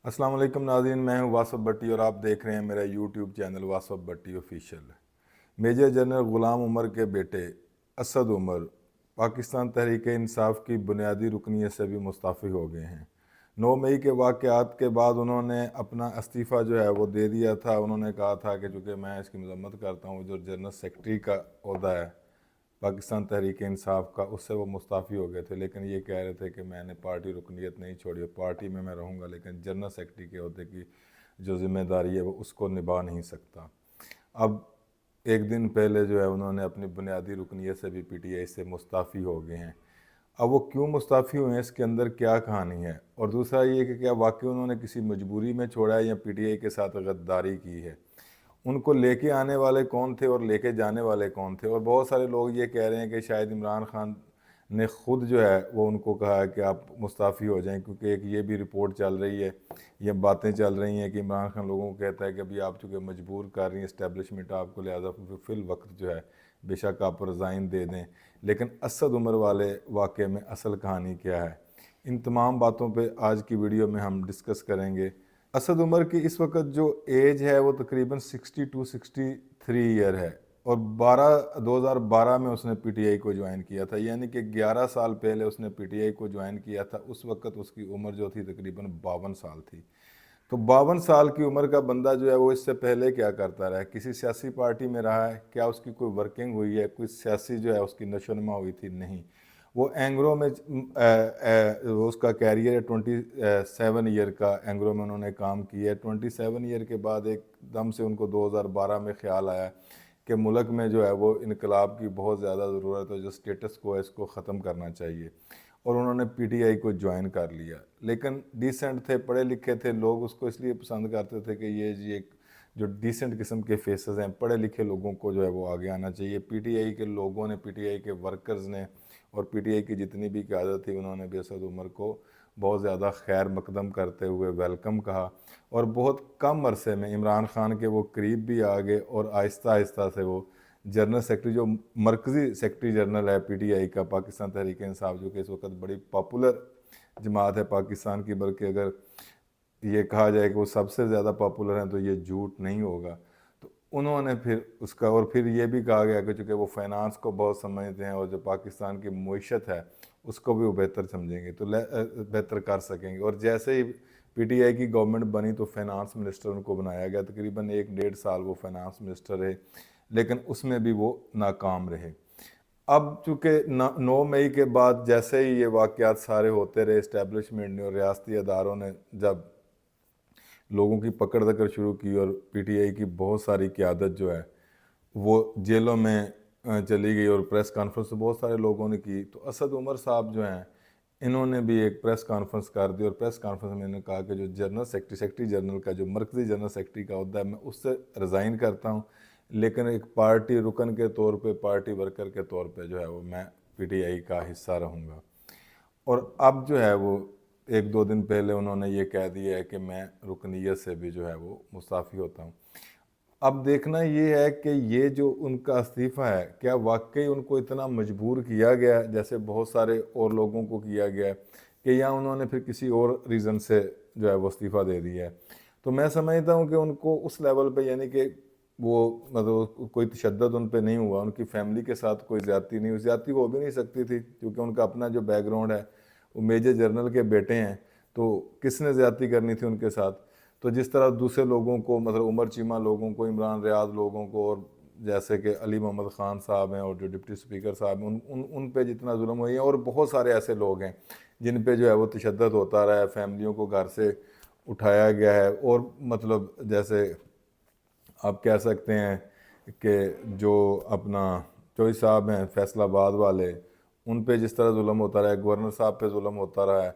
अस्सलाम वालेकुम नाज़रीन, मैं हूं वासफ़ भट्टी और आप देख रहे हैं मेरा यूट्यूब चैनल वासफ़ भट्टी ऑफिशियल। मेजर जनरल ग़ुलाम उमर के बेटे असद उमर पाकिस्तान तहरीक इंसाफ की बुनियादी रुकनीत से भी मुस्तफ़ी हो गए हैं। 9 मई के वाक़यात के बाद उन्होंने अपना इस्तीफ़ा जो है वो दे दिया था। उन्होंने कहा था कि चूँकि मैं इसकी मज़म्मत करता हूँ, जो जनरल सेक्रेटरी का ओहदा है पाकिस्तान तहरीक इंसाफ का, उससे वो मुस्ताफ़ी हो गए थे, लेकिन ये कह रहे थे कि मैंने पार्टी रुकनीत नहीं छोड़ी, पार्टी में मैं रहूँगा, लेकिन जनरल सेक्रेटरी के ओहदे की जो ज़िम्मेदारी है वो उसको निभा नहीं सकता। अब एक दिन पहले जो है उन्होंने अपनी बुनियादी रुकनीत से भी पीटीआई से मुस्ताफ़ी हो गए हैं। अब वो क्यों मुस्ताफ़ी हुए हैं, इसके अंदर क्या कहानी है, और दूसरा ये कि क्या वाकई उन्होंने किसी मजबूरी में छोड़ा है या पीटीआई के साथ गद्दारी की है। उनको लेके आने वाले कौन थे और लेके जाने वाले कौन थे। और बहुत सारे लोग ये कह रहे हैं कि शायद इमरान खान ने ख़ुद जो है वो उनको कहा है कि आप मुस्ताफ़ी हो जाएं, क्योंकि एक ये भी रिपोर्ट चल रही है, ये बातें चल रही हैं कि इमरान खान लोगों को कहता है कि अभी आप चूँकि मजबूर कर रही हैं इस्टेब्लिशमेंट आपको, लिहाजा फ़िल वक्त जो है बेशक आप रिज़ाइन दे दें। लेकिन असद उमर वाले वाक़े में असल कहानी क्या है, इन तमाम बातों पे आज की वीडियो में हम डिस्कस करेंगे। असद उमर की इस वक्त जो एज है वो तकरीबन 62-63 ईयर है, और 2012 में उसने पीटीआई को ज्वाइन किया था, यानी कि 11 साल पहले उसने पीटीआई को ज्वाइन किया था। उस वक्त उसकी उम्र जो थी तकरीबन 52 साल थी। तो 52 साल की उम्र का बंदा जो है वो इससे पहले क्या करता रहा है, किसी सियासी पार्टी में रहा है, क्या उसकी कोई वर्किंग हुई है, कोई सियासी जो है उसकी नशोनुमा हुई थी, नहीं। वो एंग्रो में उसका कैरियर है 27 ईयर का, एंग्रो में उन्होंने काम किया है। 27 ईयर के बाद एकदम से उनको 2012 में ख्याल आया कि मुल्क में जो है वो इनकलाब की बहुत ज़्यादा ज़रूरत है, जो स्टेटस को है इसको ख़त्म करना चाहिए, और उन्होंने पीटीआई को ज्वाइन कर लिया। लेकिन डिसेंट थे, पढ़े लिखे थे, लोग उसको इसलिए पसंद करते थे कि ये जी एक जो डिसेंट किस्म के फेसेस हैं, पढ़े लिखे लोगों को जो है वो आगे आना चाहिए। पीटीआई के लोगों ने, पीटीआई के वर्कर्स ने और पीटीआई की जितनी भी क़यादत थी, उन्होंने भी असद उमर को बहुत ज़्यादा खैर मकदम करते हुए वेलकम कहा, और बहुत कम अरसे में इमरान खान के वो करीब भी आ गए, और आहिस्ता आहिस्ता से वो जनरल सेक्रेटरी, जो मरकज़ी सेक्रेटरी जनरल है पीटीआई का, पाकिस्तान तहरीक इंसाफ, जो कि इस वक्त बड़ी पॉपुलर जमात है पाकिस्तान की, बल्कि अगर ये कहा जाए कि वो सबसे ज़्यादा पॉपुलर हैं तो ये झूठ नहीं होगा। तो उन्होंने फिर उसका, और फिर ये भी कहा गया कि चूँकि वो फाइनेंस को बहुत समझते हैं और जो पाकिस्तान की मईशत है उसको भी वो बेहतर समझेंगे, तो बेहतर कर सकेंगे। और जैसे ही पीटीआई की गवर्नमेंट बनी तो फाइनेंस मिनिस्टर उनको बनाया गया, तकरीबन 1-1.5 साल वो फाइनेंस मिनिस्टर रहे, लेकिन उसमें भी वो नाकाम रहे। अब चूँकि 9 मई के बाद जैसे ही ये वाक़यात सारे होते रहे, इस्टेब्लिशमेंट ने और रियासती अदारों ने जब लोगों की पकड़ दकड़ शुरू की, और पीटीआई की बहुत सारी क़यादत जो है वो जेलों में चली गई, और प्रेस कॉन्फ्रेंस तो बहुत सारे लोगों ने की, तो असद उमर साहब जो हैं इन्होंने भी एक प्रेस कॉन्फ्रेंस कर दी, और प्रेस कॉन्फ्रेंस में इन्होंने कहा कि जो जनरल सेक्रेटरी जनरल का, जो मरकज़ी जनरल सेक्रेटरी का ओहदा है, मैं उससे रिज़ाइन करता हूँ, लेकिन एक पार्टी रुकन के तौर पे, पार्टी वर्कर के तौर पे जो है वो मैं पीटीआई का हिस्सा रहूँगा। और अब जो है वो 1-2 दिन पहले उन्होंने ये कह दिया है कि मैं रुकनीत से भी जो है वो मुस्ताफ़ी होता हूँ। अब देखना ये है कि ये जो उनका इस्तीफ़ा है, क्या वाक़ई उनको इतना मजबूर किया गया है जैसे बहुत सारे और लोगों को किया गया है, कि या उन्होंने फिर किसी और रीज़न से जो है वो इस्तीफ़ा दे दिया है। तो मैं समझता हूँ कि उनको उस लेवल पे, यानी कि वो मतलब कोई तशद्दुद उन पे नहीं हुआ, उनकी फ़ैमिली के साथ कोई ज़्यादती नहीं हुई, ज़्यादती हो भी नहीं सकती थी, क्योंकि उनका अपना जो बैकग्राउंड है, वो मेजर जनरल के बेटे हैं, तो किसने ज़्यादती करनी थी उनके साथ। तो जिस तरह दूसरे लोगों को, मतलब उमर चीमा लोगों को, इमरान रियाज लोगों को, और जैसे कि अली मोहम्मद ख़ान साहब हैं और जो डिप्टी स्पीकर साहब हैं, उन पे जितना जुल्म हुई है, और बहुत सारे ऐसे लोग हैं जिन पे जो है वो तशद्दुद होता रहा है, फैमिलियों को घर से उठाया गया है। और मतलब जैसे आप कह सकते हैं कि जो अपना चौधरी साहब हैं फैसलाबाद वाले, उन पे जिस तरह जुल्म होता रहा है, गवर्नर साहब पे जुल्म होता रहा है,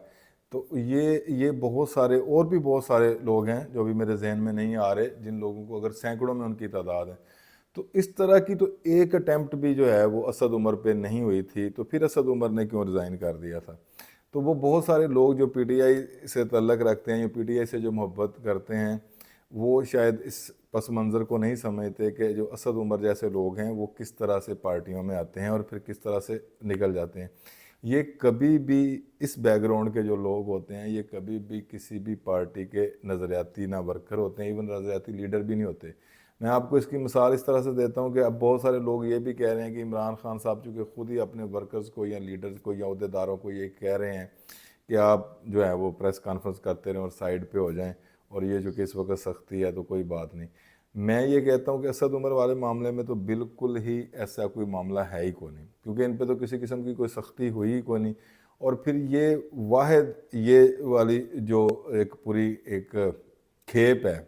तो ये बहुत सारे और भी बहुत सारे लोग हैं जो भी मेरे जहन में नहीं आ रहे, जिन लोगों को अगर सैकड़ों में उनकी तादाद है। तो इस तरह की तो एक अटैम्प्ट भी जो है वो असद उमर पे नहीं हुई थी, तो फिर असद उमर ने क्यों रिज़ाइन कर दिया था। तो वो बहुत सारे लोग जो पीटीआई से तल्लक रखते हैं, या पीटीआई से जो मोहब्बत करते हैं, वो शायद इस पस मंज़र को नहीं समझते कि जो असद उमर जैसे लोग हैं वो किस तरह से पार्टियों में आते हैं और फिर किस तरह से निकल जाते हैं। یہ کبھی بھی اس بیک گراؤنڈ کے جو لوگ ہوتے ہیں یہ کبھی بھی کسی بھی پارٹی کے نظریاتی نہ ورکر ہوتے ہیں، ایون نظریاتی لیڈر بھی نہیں ہوتے۔ میں آپ کو اس کی مثال اس طرح سے دیتا ہوں کہ اب بہت سارے لوگ یہ بھی کہہ رہے ہیں کہ عمران خان صاحب چونکہ خود ہی اپنے ورکرز کو یا لیڈرز کو یا عہدیداروں کو یہ کہہ رہے ہیں کہ آپ جو ہے وہ پریس کانفرنس کرتے رہیں اور سائیڈ پہ ہو جائیں، اور یہ جو کہ اس وقت سختی ہے تو کوئی بات نہیں۔ میں یہ کہتا ہوں کہ اسد عمر والے معاملے میں تو بالکل ہی ایسا کوئی معاملہ ہے ہی کوئی نہیں، کیونکہ ان پہ تو کسی قسم کی کوئی سختی ہوئی ہی کوئی نہیں۔ اور پھر یہ واحد یہ والی جو ایک پوری ایک کھیپ ہے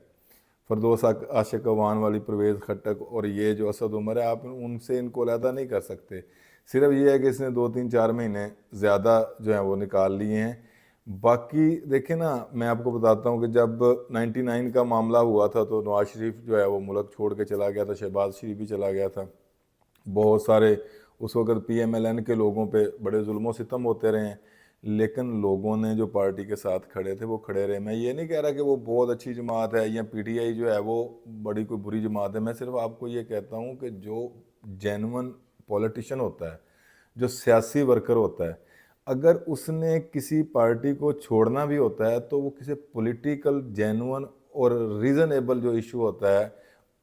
فردوس عاشق عوان والی، پرویز خٹک اور یہ جو اسد عمر ہے، آپ ان سے ان کو علیحدہ نہیں کر سکتے۔ صرف یہ ہے کہ اس نے 2-3-4 مہینے زیادہ جو ہیں وہ نکال لیے ہیں۔ باقی دیکھیں نا، میں آپ کو بتاتا ہوں کہ جب 99 کا معاملہ ہوا تھا تو نواز شریف جو ہے وہ ملک چھوڑ کے چلا گیا تھا، شہباز شریف بھی چلا گیا تھا، بہت سارے اس وقت پی ایم ایل این کے لوگوں پہ بڑے ظلم و ستم ہوتے رہے ہیں، لیکن لوگوں نے جو پارٹی کے ساتھ کھڑے تھے وہ کھڑے رہے۔ میں یہ نہیں کہہ رہا کہ وہ بہت اچھی جماعت ہے یا پی ٹی آئی جو ہے وہ بڑی کوئی بری جماعت ہے، میں صرف آپ کو یہ کہتا ہوں کہ جو جینون پولیٹیشین ہوتا ہے، جو سیاسی ورکر ہوتا ہے، اگر اس نے کسی پارٹی کو چھوڑنا بھی ہوتا ہے تو وہ کسی پولیٹیکل جینون اور ریزنیبل جو ایشو ہوتا ہے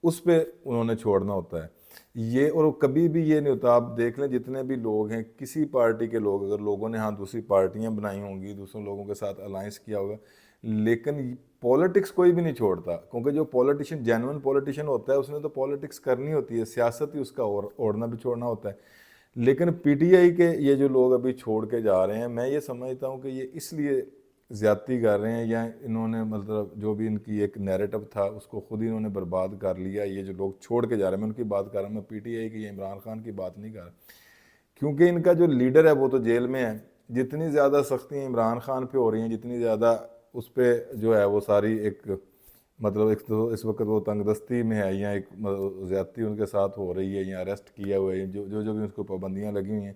اس پہ انہوں نے چھوڑنا ہوتا ہے یہ، اور کبھی بھی یہ نہیں ہوتا۔ آپ دیکھ لیں جتنے بھی لوگ ہیں کسی پارٹی کے لوگ، اگر لوگوں نے ہاں دوسری پارٹیاں بنائی ہوں گی، دوسرے لوگوں کے ساتھ الائنس کیا ہوگا، لیکن پولیٹکس کوئی بھی نہیں چھوڑتا، کیونکہ جو پولیٹیشین جینون پولیٹیشین ہوتا ہے اس نے تو پولیٹکس کرنی ہوتی ہے، سیاست ہی اس کا اوڑھنا بھی چھوڑنا ہوتا ہے۔ لیکن پی ٹی آئی کے یہ جو لوگ ابھی چھوڑ کے جا رہے ہیں، میں یہ سمجھتا ہوں کہ یہ اس لیے زیادتی کر رہے ہیں، یا انہوں نے مطلب جو بھی ان کی ایک نیریٹو تھا اس کو خود ہی انہوں نے برباد کر لیا۔ یہ جو لوگ چھوڑ کے جا رہے ہیں، میں ان کی بات کر رہا ہوں، میں پی ٹی آئی کی یا عمران خان کی بات نہیں کر رہا، کیونکہ ان کا جو لیڈر ہے وہ تو جیل میں ہے۔ جتنی زیادہ سختیاں عمران خان پہ ہو رہی ہیں، جتنی زیادہ اس پہ جو ہے وہ ساری ایک مطلب ایک تو اس وقت وہ تنگ دستی میں ہے، یا ایک زیادتی ان کے ساتھ ہو رہی ہے، یا اریسٹ کیا ہوا ہے، جو بھی اس کو پابندیاں لگی ہوئی ہیں،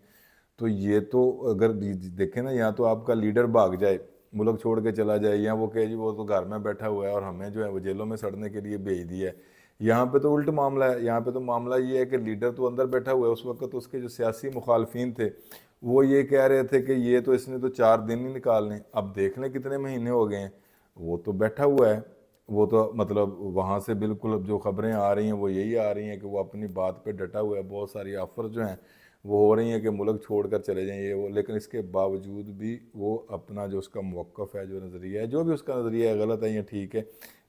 تو یہ تو اگر دیکھیں نا، یا تو آپ کا لیڈر بھاگ جائے، ملک چھوڑ کے چلا جائے، یا وہ کہ جی وہ تو گھر میں بیٹھا ہوا ہے اور ہمیں جو ہے وہ جیلوں میں سڑنے کے لیے بھیج دیا ہے۔ یہاں پہ تو الٹ معاملہ ہے، یہاں پہ تو معاملہ یہ ہے کہ لیڈر تو اندر بیٹھا ہوا ہے، اس وقت اس کے جو سیاسی مخالفین تھے وہ یہ کہہ رہے تھے کہ یہ تو اس نے تو 4 دن ہی نکالنے، اب دیکھ لیں کتنے مہینے ہو گئے ہیں، وہ تو بیٹھا ہوا ہے۔ وہ تو مطلب وہاں سے بالکل اب جو خبریں آ رہی ہیں وہ یہی آ رہی ہیں کہ وہ اپنی بات پہ ڈٹا ہوا ہے، بہت ساری آفر جو ہیں وہ ہو رہی ہیں کہ ملک چھوڑ کر چلے جائیں یہ وہ، لیکن اس کے باوجود بھی وہ اپنا جو اس کا موقف ہے، جو نظریہ ہے، جو بھی اس کا نظریہ ہے، غلط ہے یا ٹھیک ہے،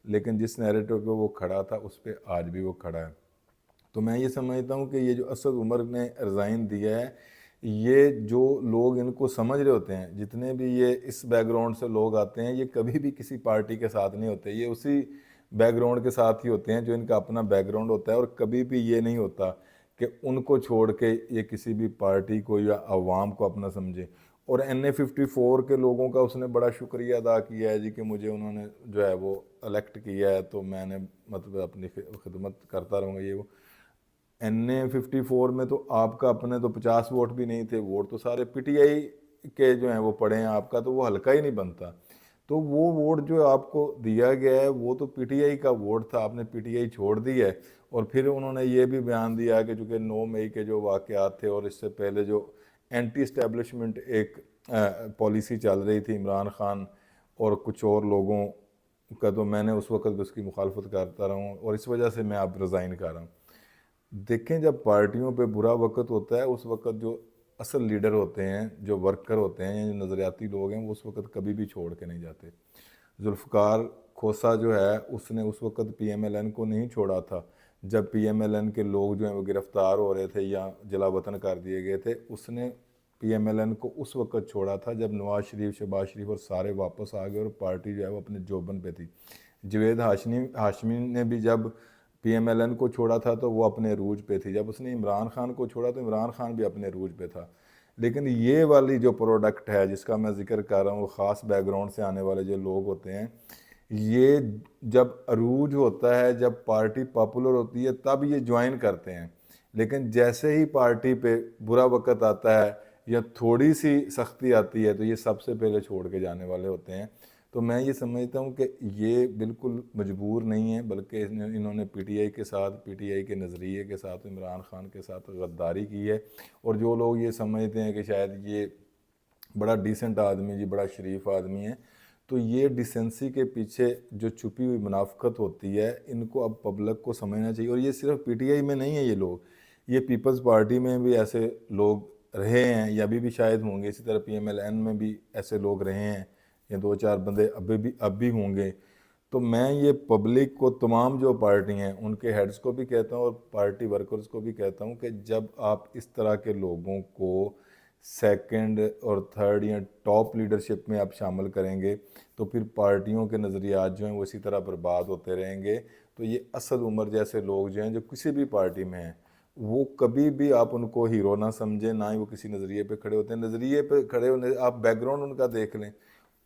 لیکن جس نیریٹو پہ وہ کھڑا تھا اس پہ آج بھی وہ کھڑا ہے۔ تو میں یہ سمجھتا ہوں کہ یہ جو اسد عمر نے ریزائن دیا ہے، یہ جو لوگ ان کو سمجھ رہے ہوتے ہیں، جتنے بھی یہ اس بیک گراؤنڈ سے لوگ آتے ہیں، یہ کبھی بھی کسی پارٹی کے ساتھ نہیں ہوتے، یہ اسی بیک گراؤنڈ کے ساتھ ہی ہوتے ہیں جو ان کا اپنا بیک گراؤنڈ ہوتا ہے، اور کبھی بھی یہ نہیں ہوتا کہ ان کو چھوڑ کے یہ کسی بھی پارٹی کو یا عوام کو اپنا سمجھے۔ اور NA-54 کے لوگوں کا اس نے بڑا شکریہ ادا کیا ہے جی کہ مجھے انہوں نے جو ہے وہ الیکٹ کیا ہے، تو میں نے مطلب اپنی خدمت کرتا رہوں گا یہ وہ۔ NA-54 میں تو آپ کا اپنے تو 50 ووٹ بھی نہیں تھے، ووٹ تو سارے پی ٹی آئی کے جو ہیں وہ پڑے ہیں، آپ کا تو وہ حلقہ ہی نہیں بنتا، تو وہ ووٹ جو آپ کو دیا گیا ہے وہ تو پی ٹی آئی کا ووٹ تھا، آپ نے پی ٹی آئی چھوڑ دی ہے۔ اور پھر انہوں نے یہ بھی بیان دیا کہ چونکہ 9 مئی کے جو واقعات تھے اور اس سے پہلے جو اینٹی اسٹیبلشمنٹ ایک پالیسی چل رہی تھی عمران خان اور کچھ اور لوگوں کا، تو میں نے اس وقت بھی اس کی مخالفت کرتا رہا ہوں، اور اس وجہ سے میں اب ریزائن کر رہا ہوں۔ دیکھیں جب پارٹیوں پہ برا وقت ہوتا ہے اس وقت جو اصل لیڈر ہوتے ہیں، جو ورکر ہوتے ہیں، جو نظریاتی لوگ ہیں، وہ اس وقت کبھی بھی چھوڑ کے نہیں جاتے۔ ذوالفقار کھوسہ جو ہے اس نے اس وقت پی ایم ایل این کو نہیں چھوڑا تھا جب پی ایم ایل این کے لوگ جو ہیں وہ گرفتار ہو رہے تھے یا جلا وطن کر دیے گئے تھے، اس نے پی ایم ایل این کو اس وقت چھوڑا تھا جب نواز شریف، شہباز شریف اور سارے واپس آ گئے اور پارٹی جو ہے وہ اپنے جوبن پہ تھی۔ جوید ہاشمی نے بھی جب پی ایم ایل این کو چھوڑا تھا تو وہ اپنے عروج پہ تھی، جب اس نے عمران خان کو چھوڑا تو عمران خان بھی اپنے عروج پہ تھا۔ لیکن یہ والی جو پروڈکٹ ہے جس کا میں ذکر کر رہا ہوں، خاص بیک گراؤنڈ سے آنے والے جو لوگ ہوتے ہیں، یہ جب عروج ہوتا ہے، جب پارٹی پاپولر ہوتی ہے تب یہ جوائن کرتے ہیں، لیکن جیسے ہی پارٹی پہ برا وقت آتا ہے یا تھوڑی سی سختی آتی ہے تو یہ سب سے پہلے چھوڑ کے جانے والے ہوتے ہیں۔ تو میں یہ سمجھتا ہوں کہ یہ بالکل مجبور نہیں ہے، بلکہ انہوں نے پی ٹی آئی کے ساتھ، پی ٹی آئی کے نظریے کے ساتھ، عمران خان کے ساتھ غداری کی ہے۔ اور جو لوگ یہ سمجھتے ہیں کہ شاید یہ बड़ा डिसेंट आदमी जी, बड़ा शरीफ आदमी है। तो ये डिसेंसी के पीछे जो छुपी हुई मुनाफिकत होती है, इनको अब पब्लिक को समझना चाहिए। और ये सिर्फ पीटीआई में नहीं है, ये लोग, ये पीपल्स पार्टी में भी ऐसे लोग रहे हैं या अभी भी शायद होंगे, इसी तरह पीएमएलएन में भी ऐसे लोग रहे हैं, या 2-4 बंदे अब भी होंगे। तो मैं ये पब्लिक को, तमाम जो पार्टी हैं उनके हेड्स को भी कहता हूँ और पार्टी वर्कर्स को भी कहता हूँ कि जब आप इस तरह के लोगों को सेकंड और थर्ड या टॉप लीडरशिप में आप शामिल करेंगे तो फिर पार्टियों के नज़रियात जो हैं वो इसी तरह बर्बाद होते रहेंगे। तो ये असद उमर जैसे लोग जो हैं, जो किसी भी पार्टी में हैं, वो कभी भी आप उनको हीरो ना समझें, ना ही वो किसी नज़रिए पे खड़े होते हैं। नज़रिए पे खड़े होने, आप बैकग्राउंड उनका देख लें,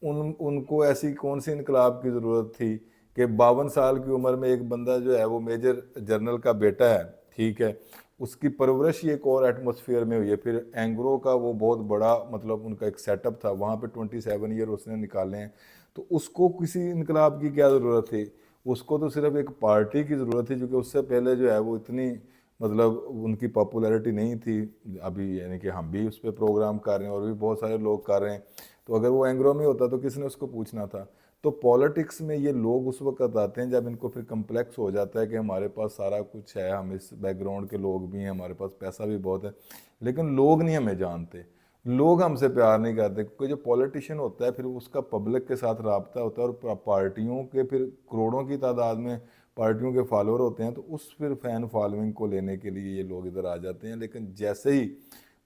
उनको ऐसी कौन सी इनकलाब की ज़रूरत थी कि 52 साल की उम्र में एक बंदा जो है वो मेजर जनरल का बेटा है, ठीक है, उसकी परवरिश ही एक और एटमॉस्फेयर में हुई है। फिर एंग्रो का वो बहुत बड़ा मतलब उनका एक सेटअप था, वहाँ पे 27 ईयर उसने निकाले हैं। तो उसको किसी इनकलाब की क्या ज़रूरत थी? उसको तो सिर्फ एक पार्टी की ज़रूरत थी, क्योंकि उससे पहले जो है वो इतनी मतलब उनकी पॉपुलैरिटी नहीं थी अभी, यानी कि हम भी उस पर प्रोग्राम कर रहे हैं और भी बहुत सारे लोग कर रहे हैं। तो अगर वो एंग्रो में होता तो किसने उसको पूछना था? तो पॉलिटिक्स में ये लोग उस वक्त आते हैं जब इनको फिर कम्प्लेक्स हो जाता है कि हमारे पास सारा कुछ है, हम इस बैकग्राउंड के लोग भी हैं, हमारे पास पैसा भी बहुत है, लेकिन लोग नहीं हमें जानते, लोग हमसे प्यार नहीं करते। क्योंकि जो पॉलिटिशियन होता है फिर उसका पब्लिक के साथ रबता होता है, और पार्टियों के फिर करोड़ों की तादाद में पार्टियों के फॉलोअर होते हैं, तो उस फिर फैन फॉलोइंग को लेने के लिए ये लोग इधर आ जाते हैं। लेकिन जैसे ही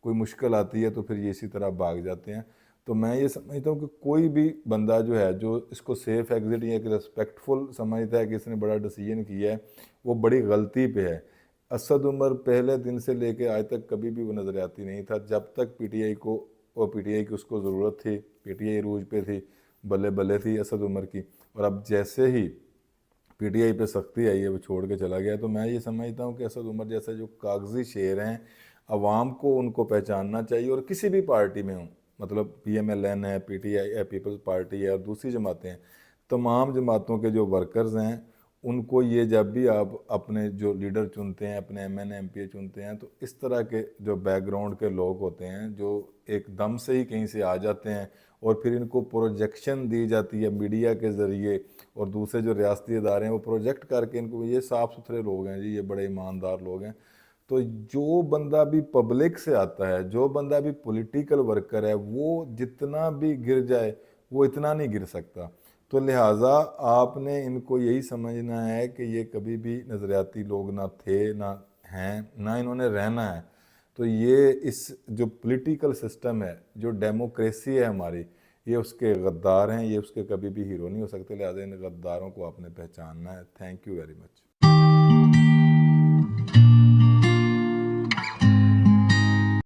कोई मुश्किल आती है तो फिर ये इसी तरह भाग जाते हैं। तो मैं ये समझता हूँ कि कोई भी बंदा जो है जो इसको सेफ एग्जिट या एक रिस्पेक्टफुल समझता है कि इसने बड़ा डिसीजन किया है, वो बड़ी गलती पे है। असद उमर पहले दिन से लेके आज तक कभी भी वो नज़रियाती नहीं था। जब तक पीटीआई को, और पीटीआई की उसको ज़रूरत थी, पीटीआई रूज पे थी, बल्ले बल्ले थी असद उमर की। और अब जैसे ही पीटीआई पे सख्ती आई है, वो छोड़ के चला गया। तो मैं ये समझता हूँ कि असद उमर जैसे जो कागजी शेर हैं, अवाम को उनको पहचानना चाहिए। और किसी भी पार्टी में हो, मतलब पीएमएलएन है, पीटीआई है, पीपल्स पार्टी है और दूसरी जमातें हैं, तमाम जमातों के जो वर्कर्स हैं उनको ये, जब भी आप अपने जो लीडर चुनते हैं, अपने एमएनए एमपीए चुनते हैं, तो इस तरह के जो बैकग्राउंड के लोग होते हैं जो एकदम से ही कहीं से आ जाते हैं और फिर इनको प्रोजेक्शन दी जाती है मीडिया के ज़रिए, और दूसरे जो रियासती इदारे हैं वो प्रोजेक्ट करके इनको, ये साफ़ सुथरे लोग हैं जी, ये बड़े ईमानदार लोग हैं। तो जो बंदा भी पब्लिक से आता है, जो बंदा भी पॉलिटिकल वर्कर है, वो जितना भी गिर जाए वो इतना नहीं गिर सकता। तो लिहाजा आपने इनको यही समझना है कि ये कभी भी नज़रियाती लोग ना थे, ना हैं, ना इन्होंने रहना है। तो ये इस जो पॉलिटिकल सिस्टम है, जो डेमोक्रेसी है हमारी, ये उसके गद्दार हैं, ये उसके कभी भी हीरो नहीं हो सकते। लिहाजा इन गद्दारों को आपने पहचानना है। Thank you very much.